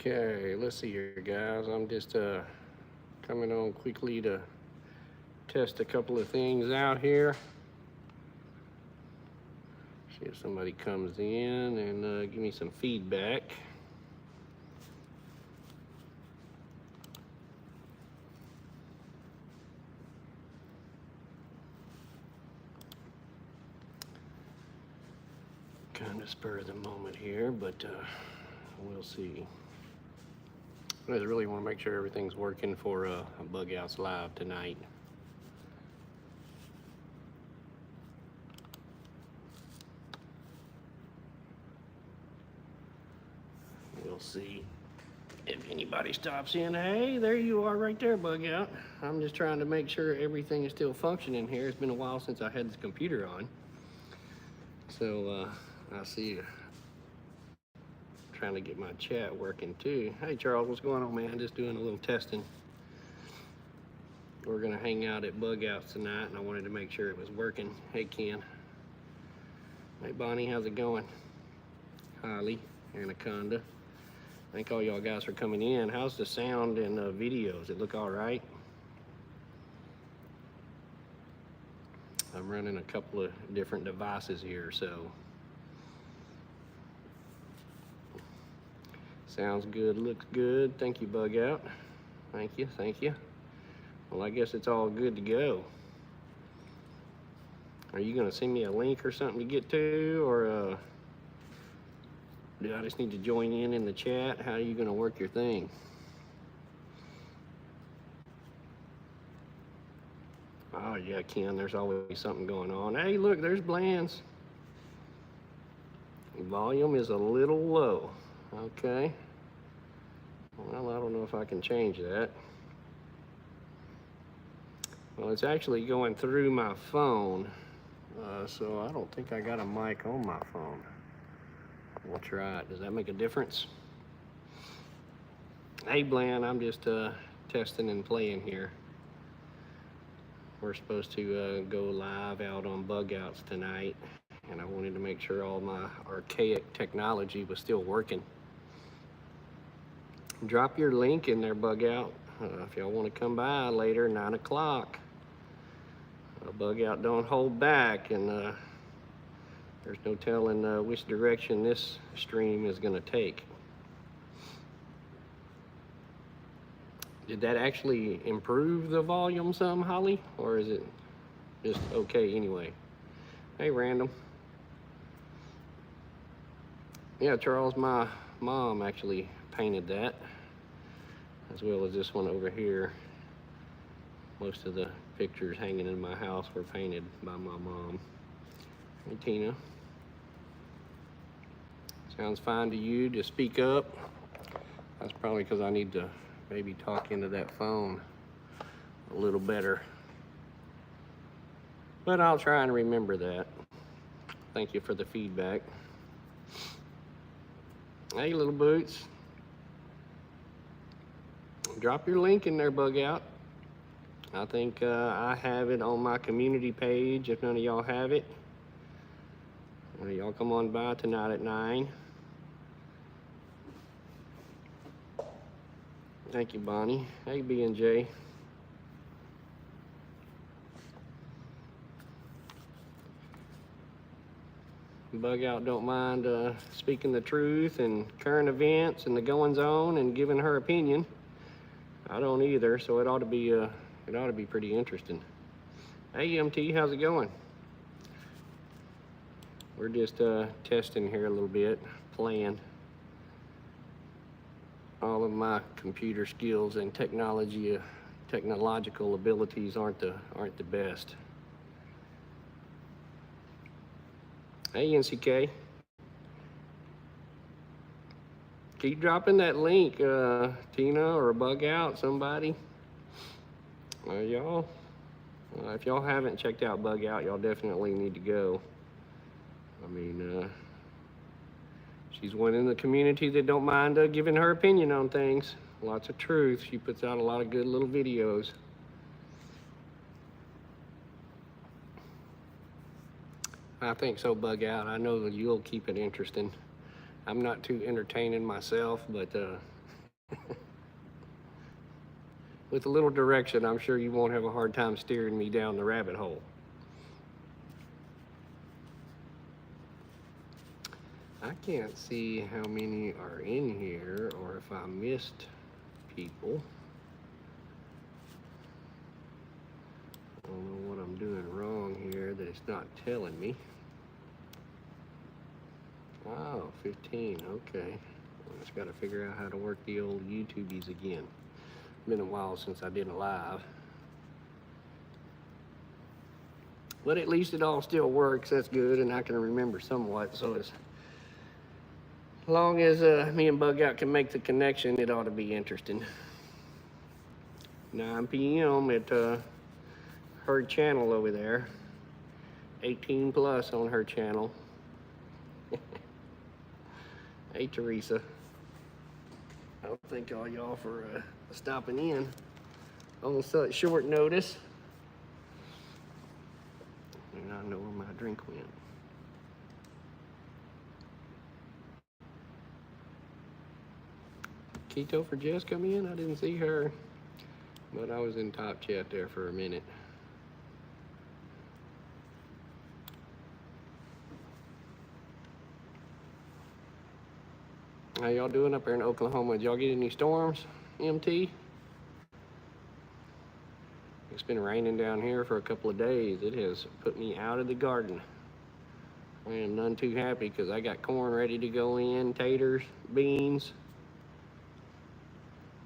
Okay, let's see here, guys. I'm just coming on quickly to test a couple of things out here. See if somebody comes in and give me some feedback. Kind of spur of the moment here, but we'll see. I just really want to make sure everything's working for Bug Outs Live tonight. We'll see if anybody stops in. Hey, there you are right there, Bug Out. I'm just trying to make sure everything is still functioning here. It's been a while since I had this computer on. So I see you. Trying to get my chat working too. Hey Charles, what's going on, man? Just doing a little testing. We're gonna hang out at Bug Outs tonight, and I wanted to make sure it was working. Hey Ken. Hey Bonnie, how's it going? Holly, Anaconda. Thank all y'all guys for coming in. How's the sound and videos? It look all right? I'm running a couple of different devices here, so sounds good, looks good. Thank you, Bug Out. Thank you, thank you. Well, I guess it's all good to go. Are you gonna send me a link or something to get to, or do I just need to join in the chat? How are you gonna work your thing? Oh yeah, Ken, there's always something going on. Hey, look, there's Bland's. Volume is a little low. Okay. Well, I don't know if I can change that. Well, it's actually going through my phone, so I don't think I got a mic on my phone. We'll try it. Does that make a difference? Hey, Bland, I'm just testing and playing here. We're supposed to go live out on Bug Outs tonight, and I wanted to make sure all my archaic technology was still working. Drop your link in there, Bug Out, if y'all want to come by later, 9 o'clock. Bug Out don't hold back, and there's no telling which direction this stream is going to take. Did that actually improve the volume some, Holly? Or is it just okay anyway? Hey, Random. Yeah, Charles, my mom actually painted that, as well as this one over here. Most of the pictures hanging in my house were painted by my mom. Hey, Tina. Sounds fine to you to speak up? That's probably because I need to maybe talk into that phone a little better. But I'll try and remember that. Thank you for the feedback. Hey, little boots. Drop your link in there, Bug Out. I think I have it on my community page if none of y'all have it. Y'all come on by tonight at 9. Thank you, Bonnie. Hey, B&J. Bug Out don't mind speaking the truth and current events and the goings on and giving her opinion. I don't either, so it ought to be pretty interesting. Hey, MT, how's it going? We're just testing here a little bit, playing. All of my computer skills and technological abilities aren't the best. Hey, NCK. Keep dropping that link, Tina or Bug Out, somebody. Y'all, if y'all haven't checked out Bug Out, y'all definitely need to go. I mean, she's one in the community that don't mind giving her opinion on things. Lots of truth. She puts out a lot of good little videos. I think so, Bug Out. I know that you'll keep it interesting. I'm not too entertaining myself, but With a little direction, I'm sure you won't have a hard time steering me down the rabbit hole. I can't see how many are in here or if I missed people. I don't know what I'm doing wrong here that it's not telling me. Oh, 15, okay. I just gotta figure out how to work the old YouTubies again. Been a while since I did a live. But at least it all still works, that's good, and I can remember somewhat, so as long as me and Bug Out can make the connection, it ought to be interesting. 9 p.m. at her channel over there. 18 plus on her channel. Hey, Teresa. I don't thank all y'all for stopping in on such short notice. And I know where my drink went. Keto for Jess come in? I didn't see her, but I was in top chat there for a minute. How y'all doing up there in Oklahoma? Did y'all get any storms, MT? It's been raining down here for a couple of days. It has put me out of the garden. I am none too happy because I got corn ready to go in, taters, beans,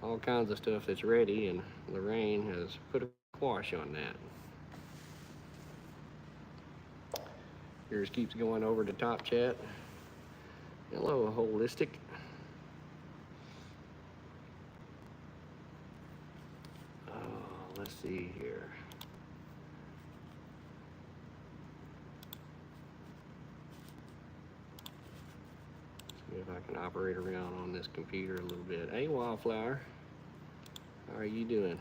all kinds of stuff that's ready, and the rain has put a quash on that. Yours keeps going over to top chat. Hello, Holistic. Let's see here. See if I can operate around on this computer a little bit. Hey, Wildflower. How are you doing?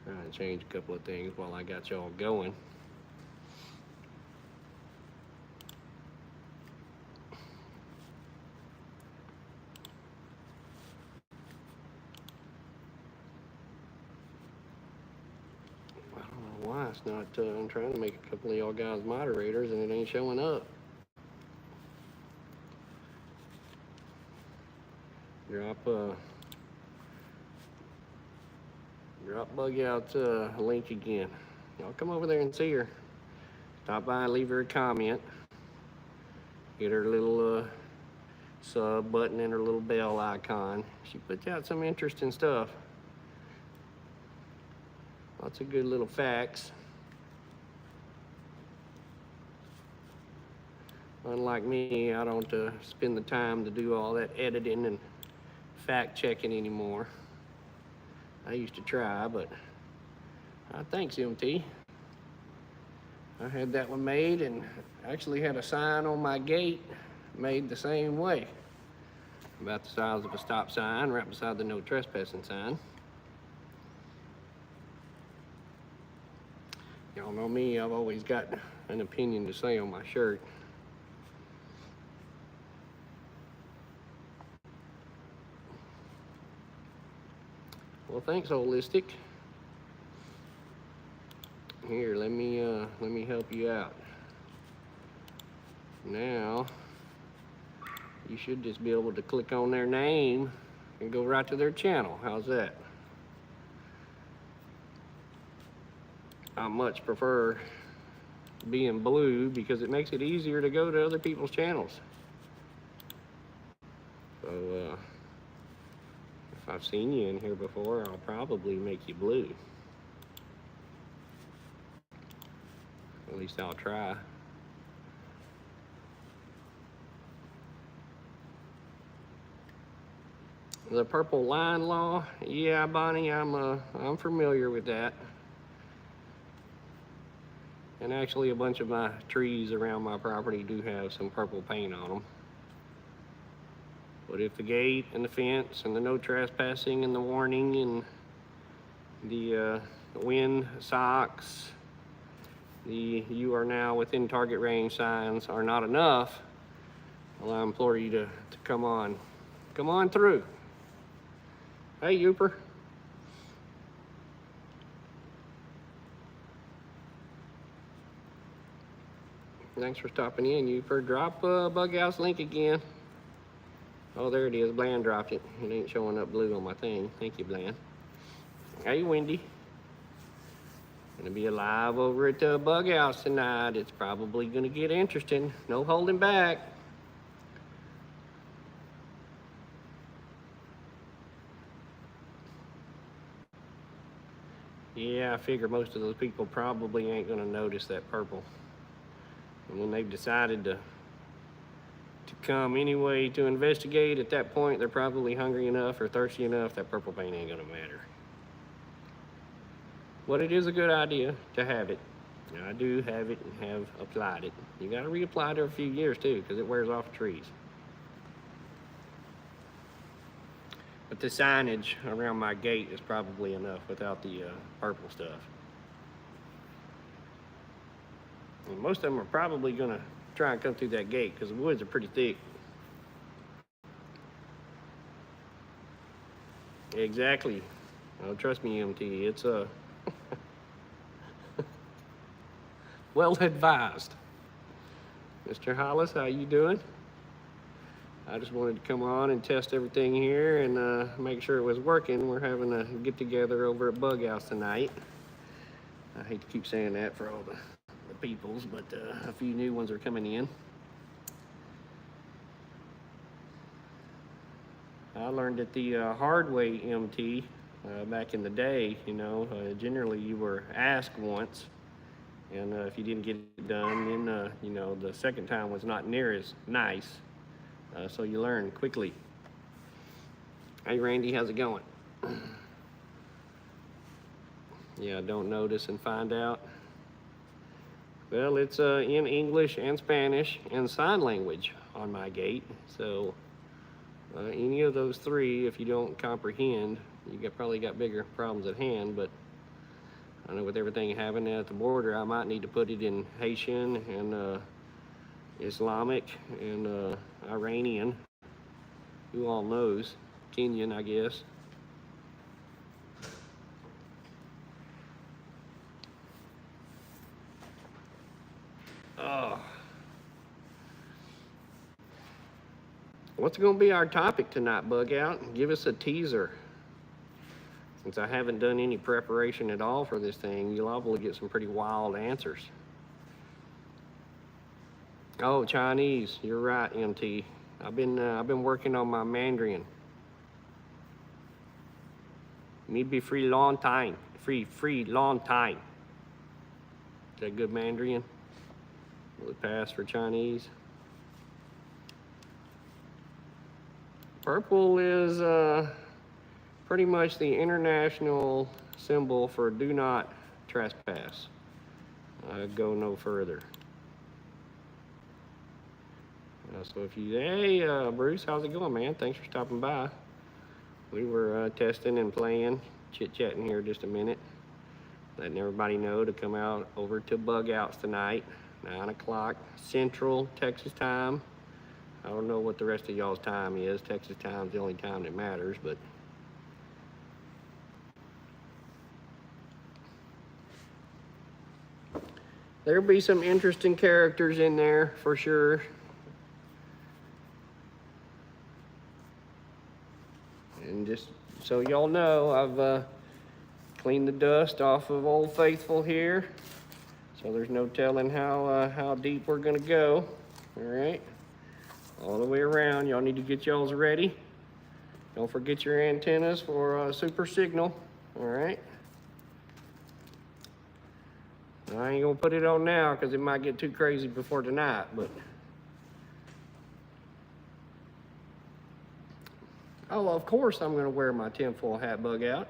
Trying to change a couple of things while I got y'all going. Why it's not, I'm trying to make a couple of y'all guys moderators and it ain't showing up. Drop Bug Out link again. Y'all come over there and see her. Stop by and leave her a comment. Get her little sub button and her little bell icon. She puts out some interesting stuff. Lots of good little facts. Unlike me, I don't spend the time to do all that editing and fact checking anymore. I used to try, but thanks, MT. I had that one made and actually had a sign on my gate made the same way. About the size of a stop sign right beside the no trespassing sign. Y'all know me, I've always got an opinion to say on my shirt. Well, thanks, Holistic. Here, let me help you out. Now, you should just be able to click on their name and go right to their channel. How's that? I much prefer being blue because it makes it easier to go to other people's channels. So, if I've seen you in here before, I'll probably make you blue. At least I'll try. The purple line law, yeah, Bonnie, I'm familiar with that. And actually a bunch of my trees around my property do have some purple paint on them. But if the gate and the fence and the no trespassing and the warning and the wind socks, the you are now within target range signs are not enough, Well, I implore you to come on. Come on through. Hey, Youper. Thanks for stopping in, Youper. Drop Bug House link again. Oh, there it is. Bland dropped it. It ain't showing up blue on my thing. Thank you, Bland. Hey, Wendy. Gonna be alive over at the Bug House tonight. It's probably gonna get interesting. No holding back. Yeah, I figure most of those people probably ain't gonna notice that purple. And when they've decided to come anyway to investigate, at that point they're probably hungry enough or thirsty enough that purple paint ain't gonna matter. But it is a good idea to have it. Now, I do have it and have applied it. You gotta reapply it every few years too, because it wears off trees. But the signage around my gate is probably enough without the purple stuff. And most of them are probably gonna try and come through that gate because the woods are pretty thick. Exactly. Oh, trust me, MT, it's well advised. Mr. Hollis, how you doing? I just wanted to come on and test everything here and make sure it was working. We're having a get together over at Bug House tonight. I hate to keep saying that for all the peoples, but a few new ones are coming in. I learned it the hard way, MT, back in the day. You know, generally you were asked once, and if you didn't get it done, then you know, the second time was not near as nice. So you learn quickly. Hey Randy, how's it going? Yeah, don't notice and find out. Well, it's in English and Spanish and sign language on my gate. So any of those three, if you don't comprehend, you probably got bigger problems at hand. But I know with everything happening at the border, I might need to put it in Haitian and Islamic and Iranian. Who all knows? Kenyan, I guess. Oh. What's going to be our topic tonight, Bug Out? Give us a teaser. Since I haven't done any preparation at all for this thing, you'll probably get some pretty wild answers. Oh, Chinese. You're right, MT. I've been working on my Mandarin. Me be free long time. Free long time. Is that good Mandarin? Will it pass for Chinese? Purple is pretty much the international symbol for do not trespass. Go no further. So if you, hey Bruce, how's it going, man? Thanks for stopping by. We were testing and playing, chit-chatting here just a minute. Letting everybody know to come out over to Bug Outs tonight, 9 o'clock Central Texas time. I don't know what the rest of y'all's time is. Texas time's the only time that matters, but there'll be some interesting characters in there for sure. And just so y'all know, I've cleaned the dust off of Old Faithful here. So there's no telling how deep we're gonna go. All right, all the way around. Y'all need to get y'all's ready. Don't forget your antennas for super signal. All right. I ain't gonna put it on now because it might get too crazy before tonight, but oh, of course I'm gonna wear my tinfoil hat, Bug Out.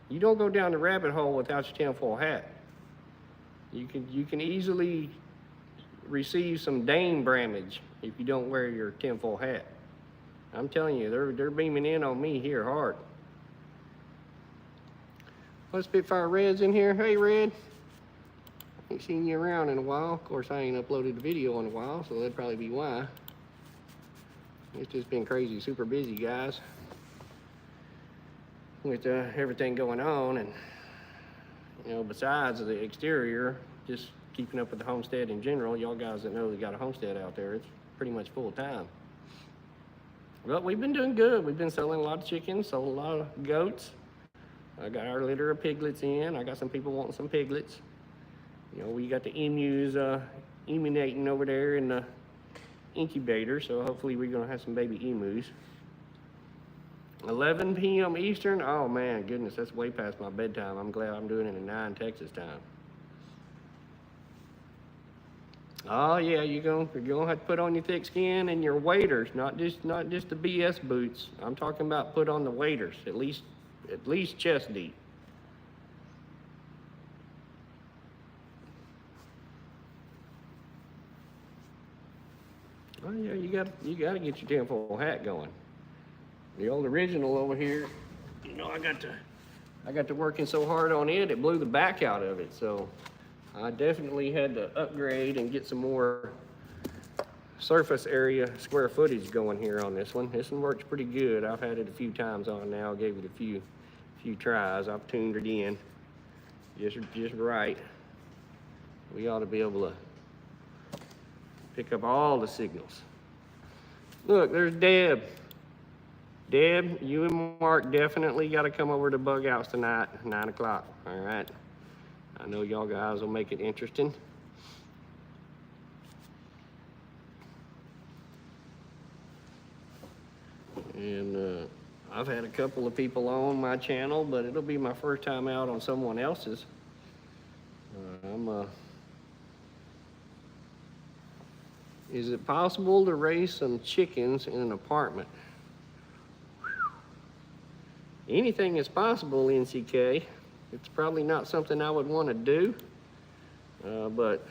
You don't go down the rabbit hole without your tinfoil hat. You can easily receive some Dane damage if you don't wear your tinfoil hat. I'm telling you, they're beaming in on me here hard. What's Spitfire Red's in here? Hey Red. Ain't seen you around in a while. Of course, I ain't uploaded a video in a while, so that'd probably be why. It's just been crazy, super busy, guys, with everything going on. And, you know, besides the exterior, just keeping up with the homestead in general. Y'all guys that know they got a homestead out there, it's pretty much full time. But we've been doing good. We've been selling a lot of chickens, sold a lot of goats. I got our litter of piglets in. I got some people wanting some piglets. You know, we got the emus emunating over there in the incubator, so hopefully we're gonna have some baby emus. 11 p.m. Eastern. Oh man, goodness, that's way past my bedtime. I'm glad I'm doing it at 9 Texas time. Oh yeah, you're gonna have to put on your thick skin and your waders, not just the BS boots. I'm talking about put on the waders, at least chest deep. Oh yeah, you gotta get your tinfoil hat going. The old original over here, you know, I got to working so hard on it, it blew the back out of it. So I definitely had to upgrade and get some more surface area square footage going here on this one. This one works pretty good. I've had it a few times on now, gave it a few tries. I've tuned it in just right. We ought to be able to pick up all the signals. Look, there's Deb. Deb, you and Mark definitely got to come over to Bug Outs tonight, 9 o'clock, all right? I know y'all guys will make it interesting. And I've had a couple of people on my channel, but it'll be my first time out on someone else's. Is it possible to raise some chickens in an apartment? Anything is possible, NCK. It's probably not something I would want to do, but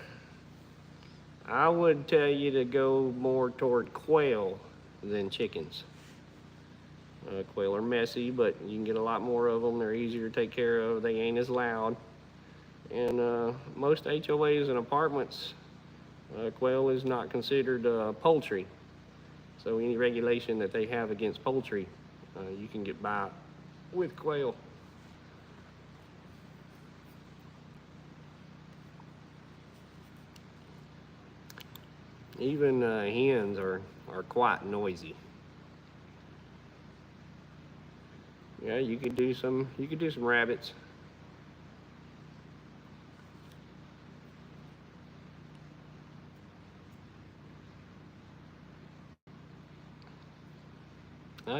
I would tell you to go more toward quail than chickens. Quail are messy, but you can get a lot more of them. They're easier to take care of. They ain't as loud. And most HOAs and apartments, quail is not considered poultry. So any regulation that they have against poultry, you can get by with quail. Even hens are quite noisy. Yeah, you could do some rabbits.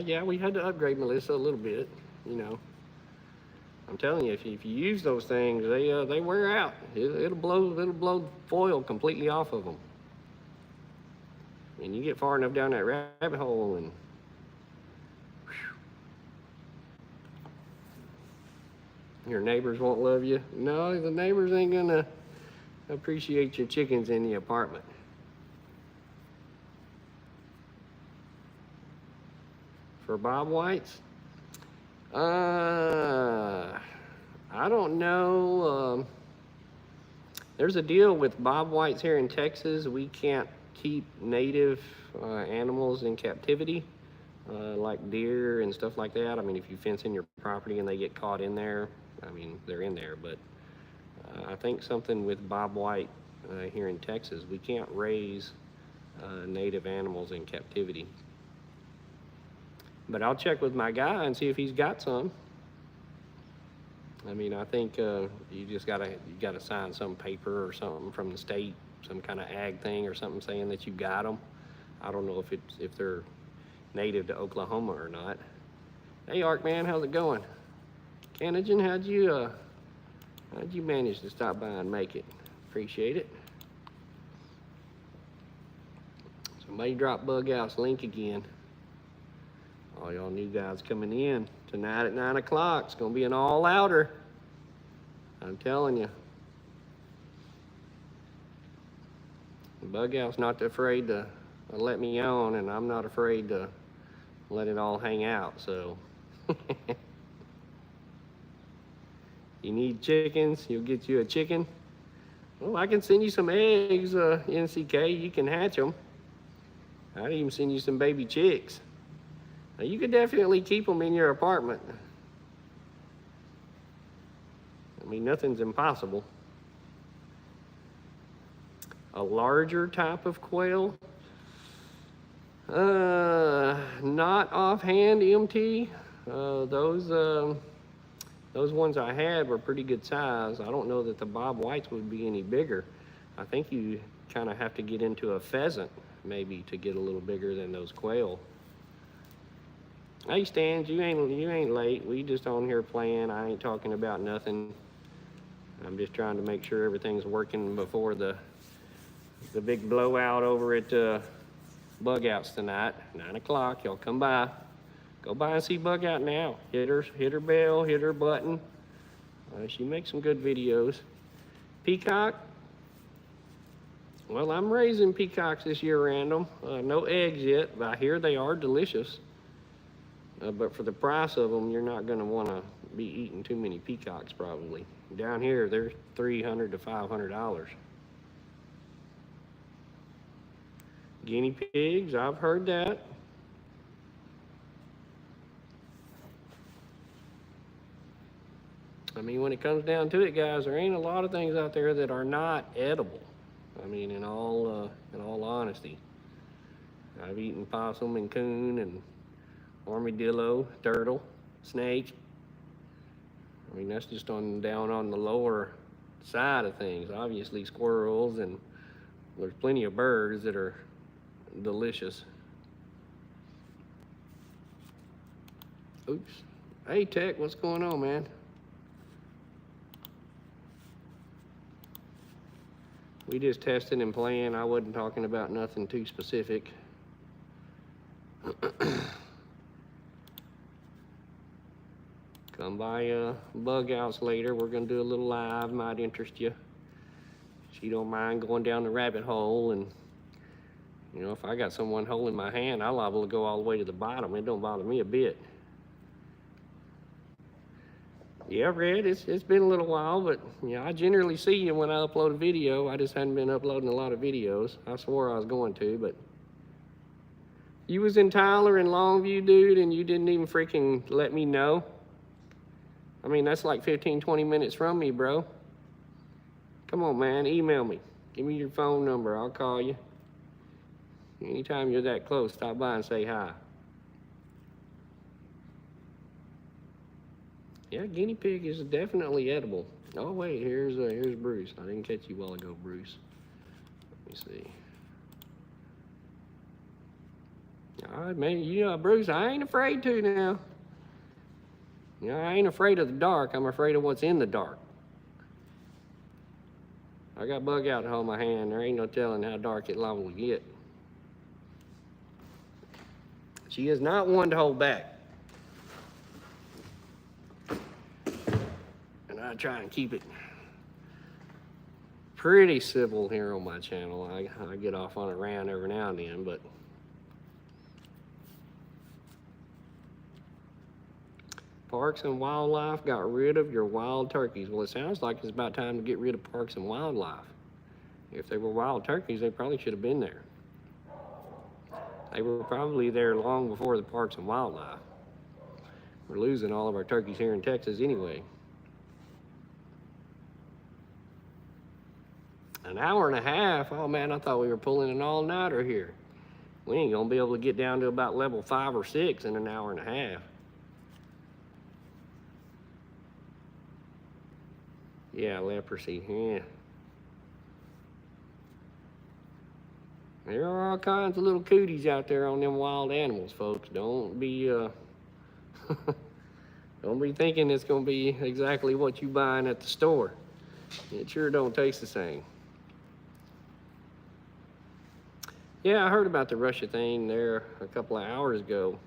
Yeah, we had to upgrade Melissa a little bit, you know. I'm telling you, if you use those things, they wear out. It'll blow foil completely off of them. And you get far enough down that rabbit hole and your neighbors won't love you. No, the neighbors ain't gonna appreciate your chickens in the apartment. For Bob Whites? I don't know. There's a deal with Bob Whites here in Texas. We can't keep native animals in captivity, like deer and stuff like that. I mean, if you fence in your property and they get caught in there, I mean, they're in there. But I think something with Bob White here in Texas, we can't raise native animals in captivity. But I'll check with my guy and see if he's got some. I mean, I think you gotta sign some paper or something from the state, some kind of ag thing or something saying that you got them. I don't know if they're native to Oklahoma or not. Hey, Ark man, how's it going? Canajan, how'd you manage to stop by and make it? Appreciate it. Somebody drop Bug Out's link again. All y'all new guys coming in tonight at 9 o'clock. It's gonna be an all-outer. I'm telling you. Bug Out's not afraid to let me on, and I'm not afraid to let it all hang out, so. You need chickens, he'll get you a chicken. Well, I can send you some eggs, NCK, you can hatch them. I'd even send you some baby chicks. Now, you could definitely keep them in your apartment. I mean, nothing's impossible. A larger type of quail? Not offhand, MT. Those ones I had were pretty good size. I don't know that the Bob Whites would be any bigger. I think you kind of have to get into a pheasant maybe to get a little bigger than those quail. Hey Stans, you ain't late. We just on here playing. I ain't talking about nothing. I'm just trying to make sure everything's working before the big blowout over at Bug Outs tonight. 9 o'clock. Y'all come by. Go by and see Bug Out now. Hit her bell, hit her button. She makes some good videos. Peacock. Well, I'm raising peacocks this year, Random. No eggs yet, but I hear they are delicious. But for the price of them, you're not going to want to be eating too many peacocks probably. Down here, they're $300 to $500. Guinea pigs, I've heard that. I mean, when it comes down to it, guys, there ain't a lot of things out there that are not edible. I mean, in all honesty. I've eaten possum and coon and armadillo, turtle, snake. I mean, that's just down on the lower side of things. Obviously, squirrels, and there's plenty of birds that are delicious. Oops. Hey, Tech, what's going on, man? We just testing and playing. I wasn't talking about nothing too specific. Come by Bug Outs later. We're gonna do a little live, might interest you. If you don't mind going down the rabbit hole, and you know, if I got someone holding my hand, I'll liable to go all the way to the bottom. It don't bother me a bit. Yeah, Red, it's been a little while, but yeah, I generally see you when I upload a video. I just hadn't been uploading a lot of videos. I swore I was going to, but you was in Tyler and Longview, dude, and you didn't even freaking let me know. I mean, that's like 15, 20 minutes from me, bro. Come on, man, email me. Give me your phone number, I'll call you. Anytime you're that close, stop by and say hi. Yeah, guinea pig is definitely edible. Oh wait, here's Bruce. I didn't catch you a while ago, Bruce. Let me see. All right, man. You know, Bruce, I ain't afraid to now. You know, I ain't afraid of the dark. I'm afraid of what's in the dark. I got Bug Out to hold my hand. There ain't no telling how dark it liable to get. She is not one to hold back. And I try and keep it pretty civil here on my channel. I get off on a rant every now and then, but Parks and Wildlife got rid of your wild turkeys. Well, it sounds like it's about time to get rid of Parks and Wildlife. If they were wild turkeys, they probably should have been there. They were probably there long before the Parks and Wildlife. We're losing all of our turkeys here in Texas anyway. An hour and a half? Oh man, I thought we were pulling an all-nighter here. We ain't gonna be able to get down to about level 5 or 6 in an hour and a half. Yeah, leprosy, yeah. There are all kinds of little cooties out there on them wild animals, folks. Don't be don't be thinking it's gonna be exactly what you buying at the store. It sure don't taste the same. Yeah, I heard about the Russia thing there a couple of hours ago.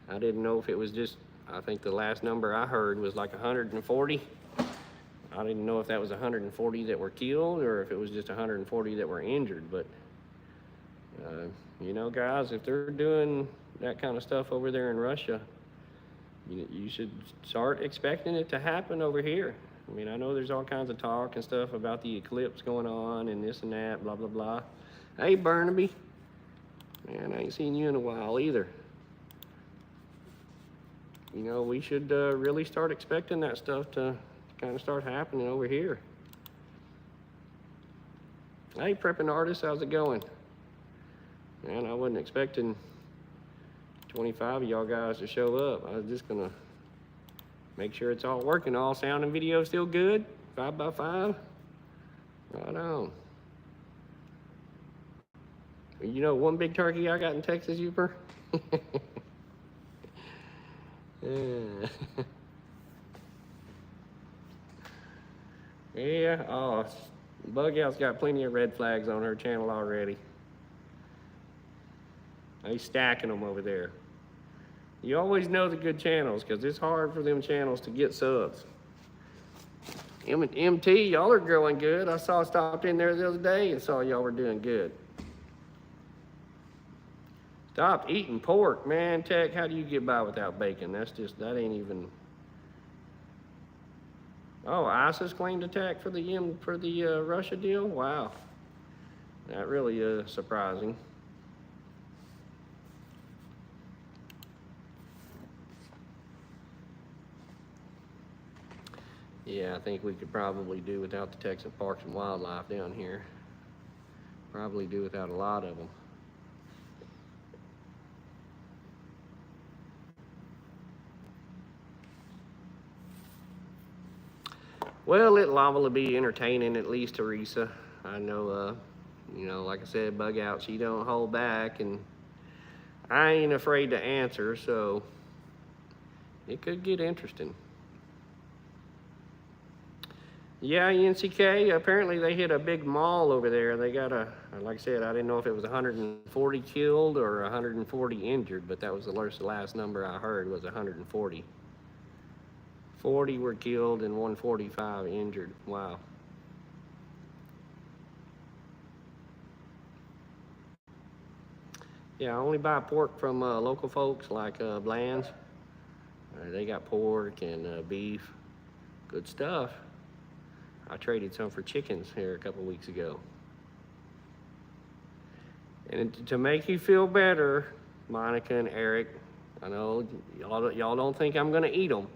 I didn't know if it was just, I think the last number I heard was like 140. I didn't know if that was 140 that were killed or if it was just 140 that were injured, but you know, guys, if they're doing that kind of stuff over there in Russia, you should start expecting it to happen over here. I mean, I know there's all kinds of talk and stuff about the eclipse going on and this and that, blah, blah, blah. Hey, Burnaby. Man, I ain't seen you in a while either. You know, we should really start expecting that stuff to kind of start happening over here. Hey, prepping artists, how's it going? Man, I wasn't expecting 25 of y'all guys to show up. I was just gonna make sure it's all working. All sound and video still good? 5x5? Right on. You know, one big turkey I got in Texas, Youper? Yeah. Yeah, oh, Bug Out's got plenty of red flags on her channel already. He's stacking them over there. You always know the good channels because it's hard for them channels to get subs. MT, y'all are growing good. I stopped in there the other day and saw y'all were doing good. Stop eating pork, man. Tech, how do you get by without bacon? That ain't even. Oh, ISIS claimed attack for the Russia deal? Wow. That really is surprising. Yeah, I think we could probably do without the Texas Parks and Wildlife down here. Probably do without a lot of them. Well, it'll be entertaining, at least, Teresa. I know, you know, like I said, Bug Out, she don't hold back, and I ain't afraid to answer, so it could get interesting. Yeah, NCK, apparently they hit a big mall over there. They got like I said, I didn't know if it was 140 killed or 140 injured, but that was the last number I heard was 140. 40 were killed and 145 injured. Wow. Yeah, I only buy pork from local folks like Bland's. They got pork and beef. Good stuff. I traded some for chickens here a couple weeks ago. And to make you feel better, Monica and Eric, I know y'all don't think I'm gonna eat them.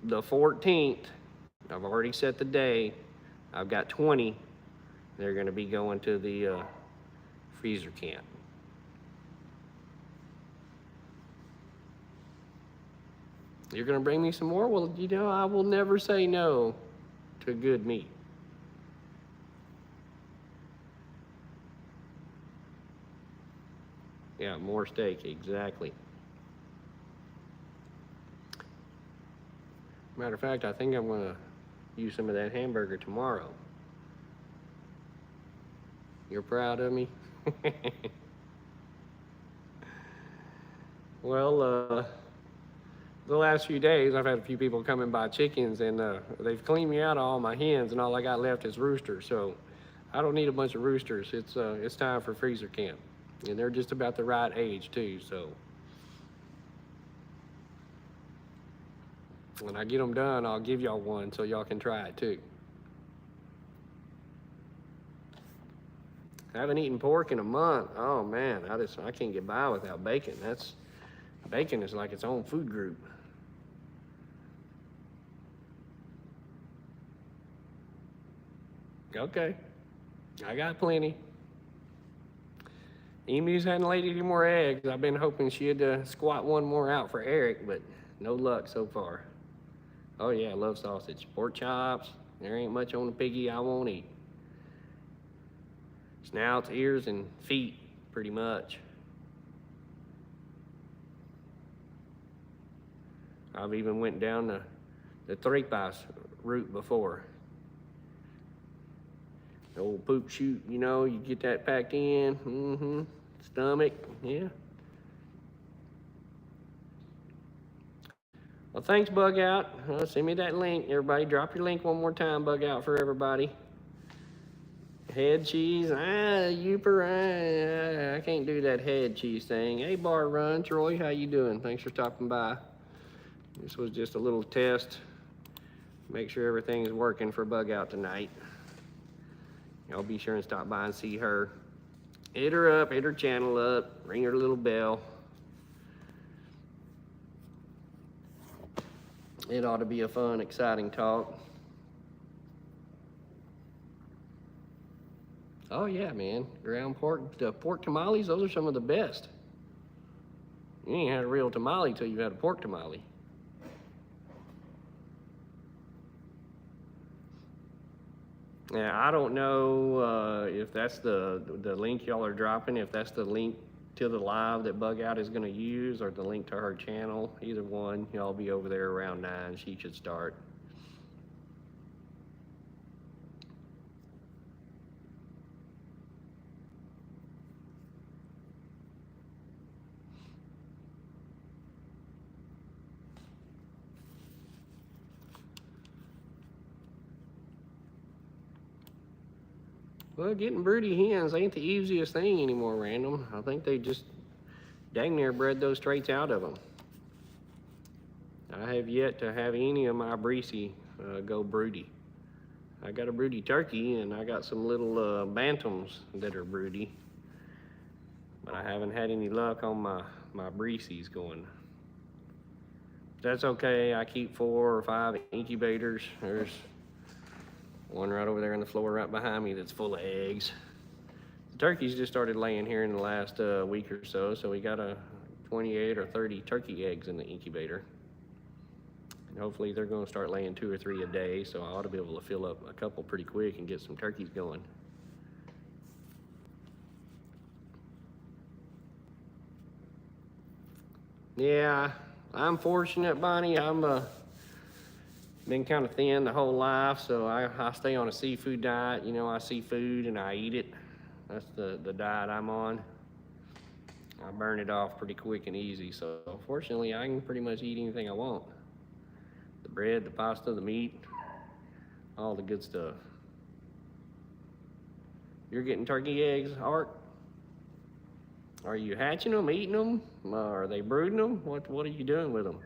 The 14th, I've already set the day. I've got 20. They're gonna be going to the freezer camp. You're gonna bring me some more? Well, you know, I will never say no to good meat. Yeah, more steak, exactly. Matter of fact, I think I'm gonna use some of that hamburger tomorrow. You're proud of me? Well, the last few days, I've had a few people come and buy chickens, and they've cleaned me out of all my hens, and all I got left is roosters. So I don't need a bunch of roosters. It's time for freezer camp, and they're just about the right age too. So when I get them done, I'll give y'all one so y'all can try it too. I haven't eaten pork in a month. Oh man, I can't get by without bacon. Bacon is like its own food group. Okay, I got plenty. Emus hadn't laid any more eggs. I've been hoping she'd squat one more out for Eric, but no luck so far. Oh yeah, I love sausage. Pork chops, there ain't much on the piggy I won't eat. Snouts, ears, and feet, pretty much. I've even went down the tripas route before. The old poop chute, you know, you get that packed in, stomach, yeah. Well, thanks, Bug Out. Send me that link. Everybody, drop your link one more time, Bug Out, for everybody. Head cheese, Youper, I can't do that head cheese thing. Hey, Bar Run, Troy, how you doing? Thanks for stopping by. This was just a little test. Make sure everything's working for Bug Out tonight. Y'all be sure and stop by and see her. Hit her up, hit her channel up, ring her little bell. It ought to be a fun, exciting talk. Oh yeah, man. Ground pork, the pork tamales, those are some of the best. You ain't had a real tamale till you had a pork tamale. Now, I don't know if that's the link y'all are dropping, if that's the link to the live that Bug Out is going to use, or the link to her channel. Either one, y'all be over there around 9. She should start. Well, getting broody hens ain't the easiest thing anymore, Random. I think they just dang near bred those traits out of them. I have yet to have any of my Breesy go broody. I got a broody turkey, and I got some little bantams that are broody, but I haven't had any luck on my Breesies going. That's okay. I keep 4 or 5 incubators. There's one right over there on the floor right behind me that's full of eggs. The turkeys just started laying here in the last week or so, so we got 28 or 30 turkey eggs in the incubator. And hopefully they're going to start laying 2 or 3 a day, so I ought to be able to fill up a couple pretty quick and get some turkeys going. Yeah, I'm fortunate, Bonnie. I'm been kind of thin the whole life, so I stay on a seafood diet. You know, I see food and I eat it. That's the diet I'm on. I burn it off pretty quick and easy, so fortunately I can pretty much eat anything I want. The bread, the pasta, the meat, all the good stuff. You're getting turkey eggs, Art? Are you hatching them, eating them? Are they brooding them? What are you doing with them?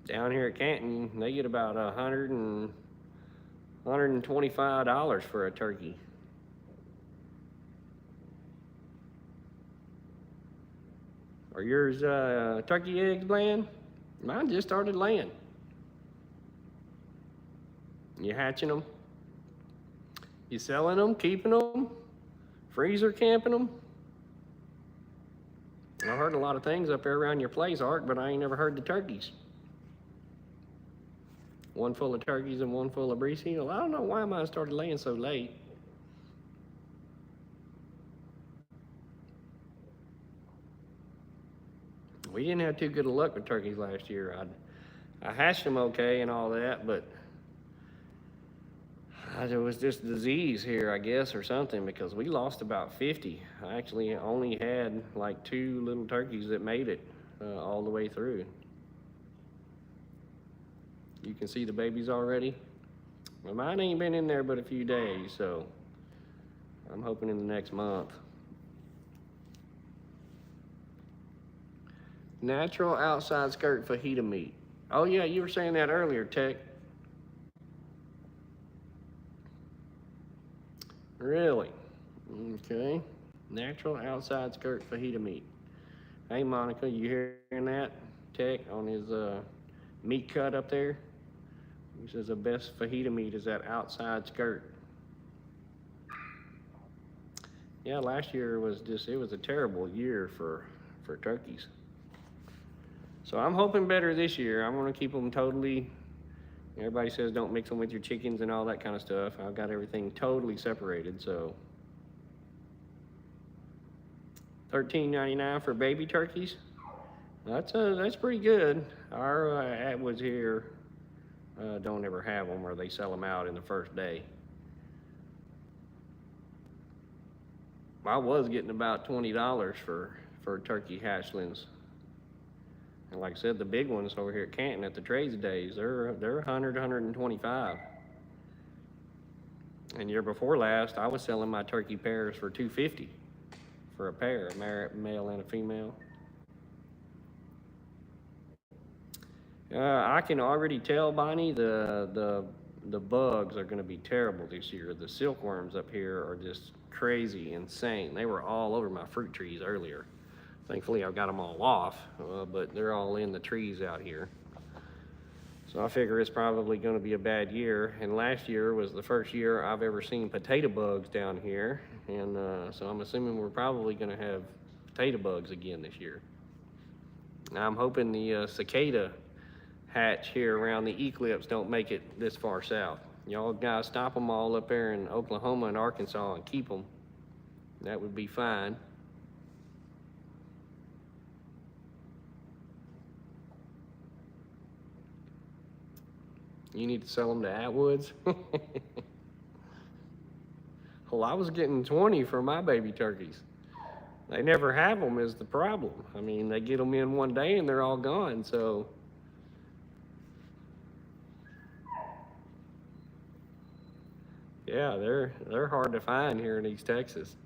Down here at Canton, they get about $125 for a turkey. Are yours turkey eggs laying? Mine just started laying. You hatching them? You selling them, keeping them, freezer camping them? I heard a lot of things up there around your place, Art, but I ain't never heard the turkeys. One full of turkeys and one full of Breesy. Well, I don't know why mine started laying so late. We didn't have too good of luck with turkeys last year. I hatched them okay and all that, but there was just disease here, I guess, or something, because we lost about 50. I actually only had like 2 little turkeys that made it all the way through. You can see the babies already. Well, mine ain't been in there but a few days, so I'm hoping in the next month. Natural outside skirt fajita meat. Oh yeah, you were saying that earlier, Tech. Really? Okay. Natural outside skirt fajita meat. Hey Monica, you hearing that? Tech on his meat cut up there? He says the best fajita meat is that outside skirt. Yeah, last year was it was a terrible year for turkeys. So I'm hoping better this year. I'm gonna keep them totally, everybody says don't mix them with your chickens and all that kind of stuff. I've got everything totally separated, so. $13.99 for baby turkeys. That's pretty good. Our Atwoods here don't ever have them, or they sell them out in the first day. I was getting about $20 for turkey hatchlings. And like I said, the big ones over here at Canton at the trades days, they're 100, 125. And year before last, I was selling my turkey pairs for $250 for a pair, a male and a female. I can already tell, Bonnie, the the bugs are gonna be terrible this year. The silkworms up here are just crazy, insane. They were all over my fruit trees earlier. Thankfully, I've got them all off, but they're all in the trees out here. So I figure it's probably gonna be a bad year. And last year was the first year I've ever seen potato bugs down here. And so I'm assuming we're probably gonna have potato bugs again this year. Now I'm hoping the cicada hatch here around the eclipse don't make it this far south. Y'all guys stop them all up there in Oklahoma and Arkansas and keep them. That would be fine. You need to sell them to Atwoods? Well, I was getting 20 for my baby turkeys. They never have them is the problem. I mean, they get them in one day and they're all gone, so. Yeah, they're hard to find here in East Texas.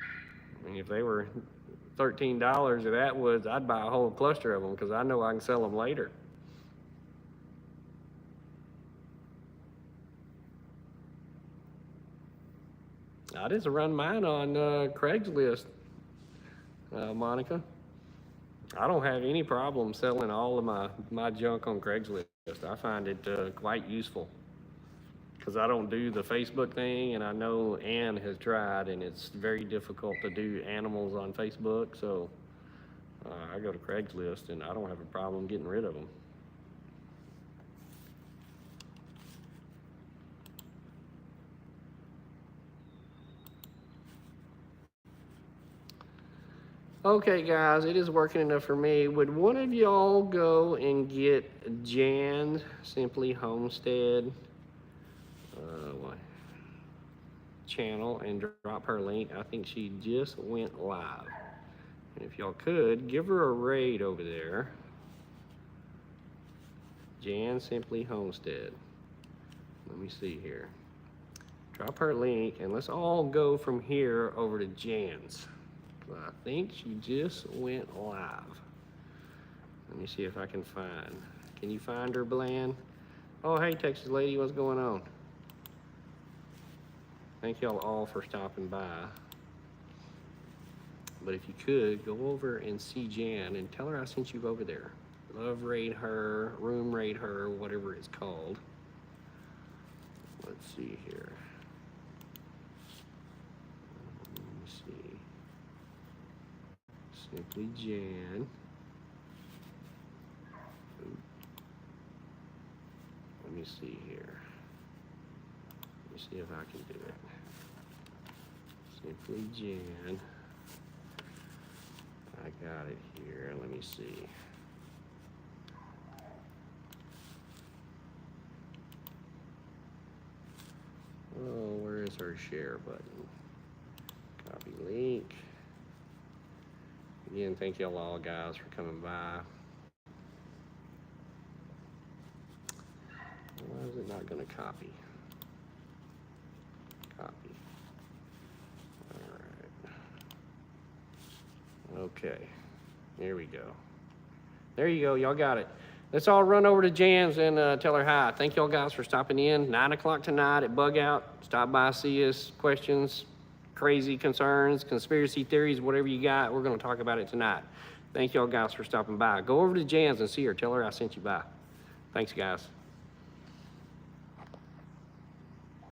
I mean, if they were $13 at Atwoods, I'd buy a whole cluster of them because I know I can sell them later. I just run mine on Craigslist, Monica. I don't have any problem selling all of my junk on Craigslist. I find it quite useful because I don't do the Facebook thing, and I know Ann has tried, and it's very difficult to do animals on Facebook. So I go to Craigslist, and I don't have a problem getting rid of them. Okay, guys, it is working enough for me. Would one of y'all go and get Jan Simply Homestead channel and drop her link? I think she just went live. And if y'all could, give her a raid over there. Jan Simply Homestead. Let me see here. Drop her link, and let's all go from here over to Jan's. I think she just went live. Let me see if I can find. Can you find her, Bland? Oh, hey, Texas lady, what's going on? Thank y'all all for stopping by. But if you could, go over and see Jan and tell her I sent you over there. Love raid her, room raid her, whatever it's called. Let's see here. Simply Jan. Let me see here. Let me see if I can do it. Simply Jan. I got it here. Let me see. Oh, where is her share button? Copy link. Again, thank y'all all guys for coming by. Why is it not going to copy? Copy. All right. Okay. Here we go. There you go. Y'all got it. Let's all run over to Jan's and tell her hi. Thank y'all guys for stopping in. 9 o'clock tonight at Bug Out. Stop by, see us, questions, crazy concerns, conspiracy theories, whatever you got, we're going to talk about it tonight. Thank y'all guys for stopping by. Go over to Jan's and see her. Tell her I sent you by. Thanks, guys.